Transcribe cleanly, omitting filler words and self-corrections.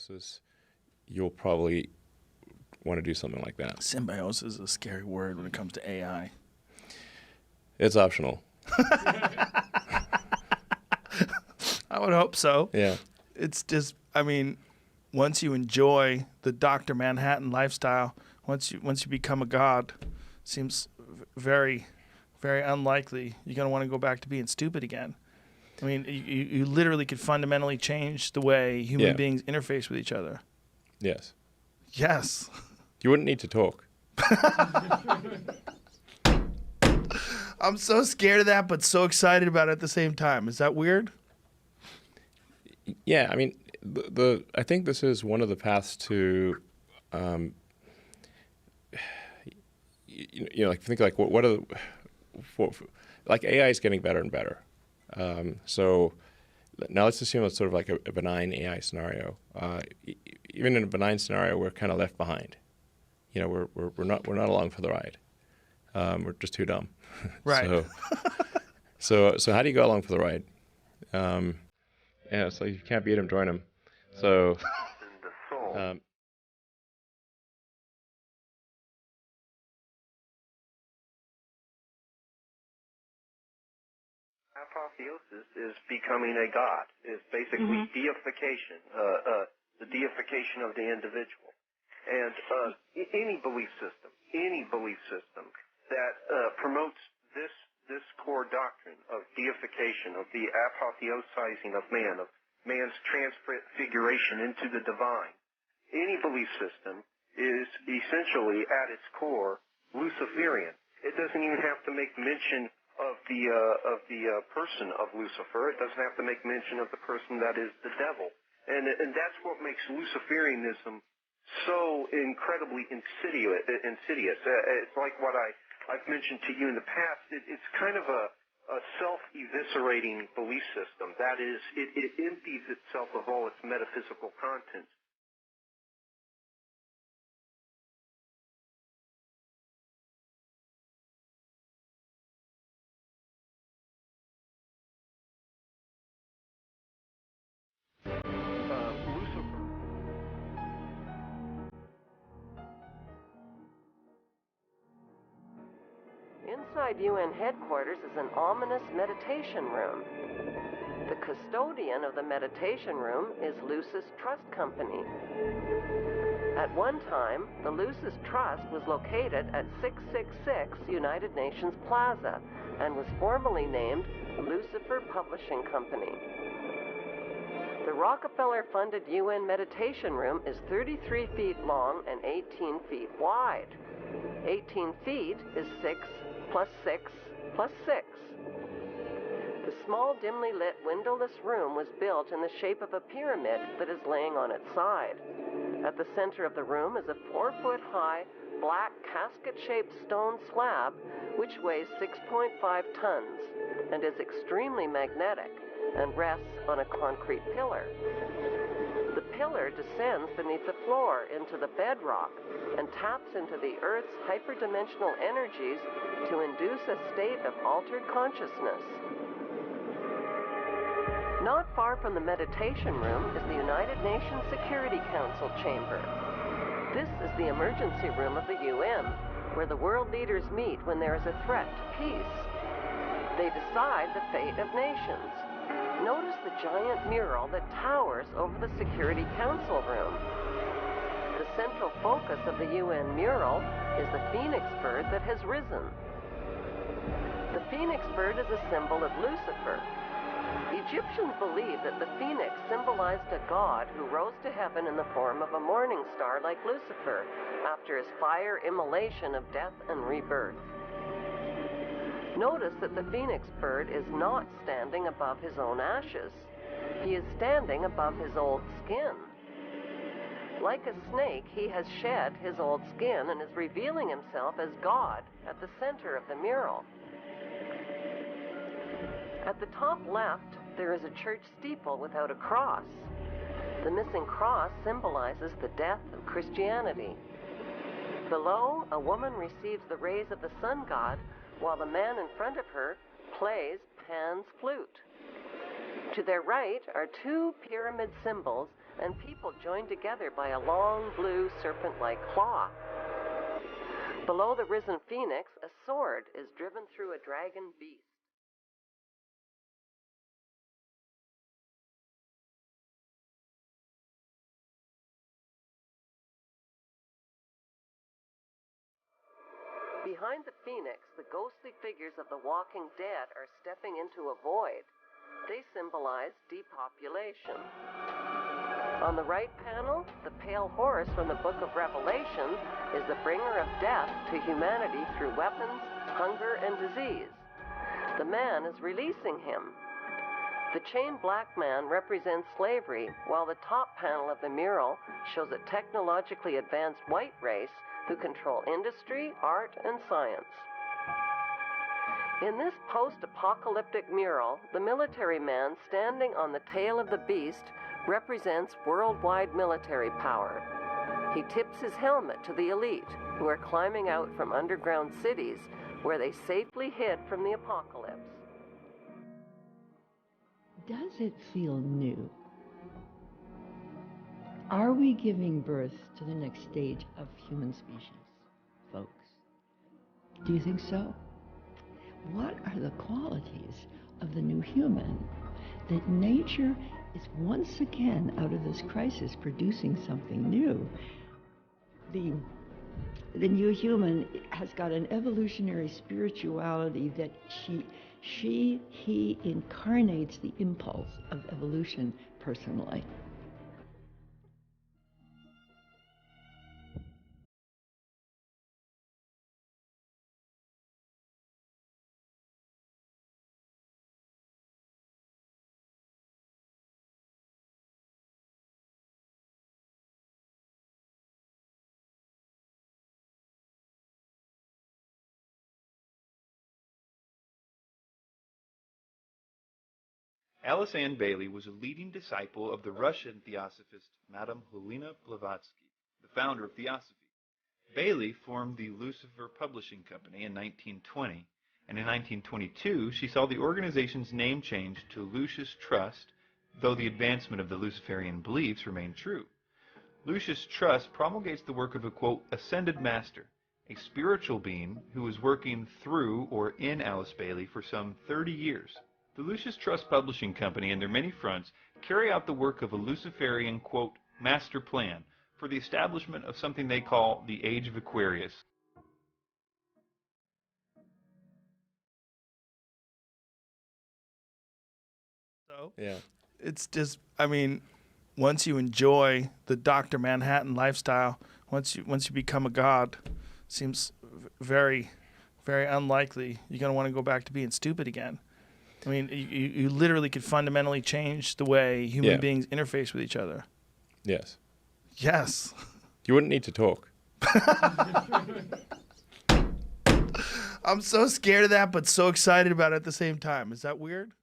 symbiosis, you'll probably want to do something like that. Symbiosis is a scary word when it comes to AI. It's optional. I would hope so. Yeah. It's just, I mean, once you enjoy the Dr. Manhattan lifestyle, once you become a god, seems very, very unlikely you're going to want to go back to being stupid again. I mean, you literally could fundamentally change the way human beings interface with each other. Yes. Yes. You wouldn't need to talk. I'm so scared of that, but so excited about it at the same time. Is that weird? Yeah, I mean, I think this is one of the paths to, like think like what are like AI is getting better and better. So now let's assume it's sort of like a benign AI scenario. Even in a benign scenario, we're kind of left behind. We're not along for the ride. We're just too dumb. Right. So how do you go along for the ride? So you can't beat him, join him. So. Apotheosis is becoming a god. Is basically deification, the deification of the individual, and any belief system that promotes this core doctrine of deification, of the apotheosizing of man, of man's transfiguration into the divine. Any belief system is essentially at its core Luciferian. It doesn't even have to make mention of the person of Lucifer. It doesn't have to make mention of the person that is the devil. And that's what makes Luciferianism so incredibly insidious. It's like what I've mentioned to you in the past. It's kind of a self-eviscerating belief system. That is, it empties itself of all its metaphysical contents. Inside UN headquarters is an ominous meditation room. The custodian of the meditation room is Lucis Trust Company. At one time, the Lucis Trust was located at 666 United Nations Plaza and was formerly named Lucifer Publishing Company. The Rockefeller-funded UN meditation room is 33 feet long and 18 feet wide. 18 feet is 6 plus 6 plus 6. The small, dimly lit, windowless room was built in the shape of a pyramid that is laying on its side. At the center of the room is a 4-foot-high, black, casket-shaped stone slab which weighs 6.5 tons and is extremely magnetic and rests on a concrete pillar. The pillar descends beneath the floor into the bedrock and taps into the Earth's hyperdimensional energies to induce a state of altered consciousness. Not far from the meditation room is the United Nations Security Council chamber. This is the emergency room of the UN, where the world leaders meet when there is a threat to peace. They decide the fate of nations. Notice the giant mural that towers over the Security Council room. The central focus of the UN mural is the phoenix bird that has risen. The phoenix bird is a symbol of Lucifer. Egyptians believed that the phoenix symbolized a god who rose to heaven in the form of a morning star like Lucifer after his fire immolation of death and rebirth. Notice that the phoenix bird is not standing above his own ashes. He is standing above his old skin. Like a snake, he has shed his old skin and is revealing himself as God at the center of the mural. At the top left, there is a church steeple without a cross. The missing cross symbolizes the death of Christianity. Below, a woman receives the rays of the sun god, while the man in front of her plays Pan's flute. To their right are two pyramid symbols and people joined together by a long blue serpent-like claw. Below the risen phoenix, a sword is driven through a dragon beast. Behind the phoenix, the ghostly figures of the walking dead are stepping into a void. They symbolize depopulation. On the right panel, the pale horse from the book of Revelation is the bringer of death to humanity through weapons, hunger, and disease. The man is releasing him. The chained black man represents slavery, while the top panel of the mural shows a technologically advanced white race who control industry, art, and science. In this post-apocalyptic mural, the military man standing on the tail of the beast represents worldwide military power. He tips his helmet to the elite, who are climbing out from underground cities where they safely hid from the apocalypse. Does it feel new? Are we giving birth to the next stage of human species, folks? Do you think so? What are the qualities of the new human that nature is once again out of this crisis producing something new? The new human has got an evolutionary spirituality that he incarnates the impulse of evolution personally. Alice Ann Bailey was a leading disciple of the Russian theosophist Madame Helena Blavatsky, the founder of Theosophy. Bailey formed the Lucifer Publishing Company in 1920, and in 1922 she saw the organization's name changed to Lucis Trust, though the advancement of the Luciferian beliefs remained true. Lucis Trust promulgates the work of a, quote, ascended master, a spiritual being who was working through or in Alice Bailey for some 30 years. The Lucis Trust Publishing Company and their many fronts carry out the work of a Luciferian, quote, master plan for the establishment of something they call the Age of Aquarius. So Yeah. it's just, I mean, once you enjoy the Dr. Manhattan lifestyle, once you become a god, seems very, very unlikely you're going to want to go back to being stupid again. I mean, you literally could fundamentally change the way human beings interface with each other. Yes. Yes. You wouldn't need to talk. I'm so scared of that, but so excited about it at the same time. Is that weird?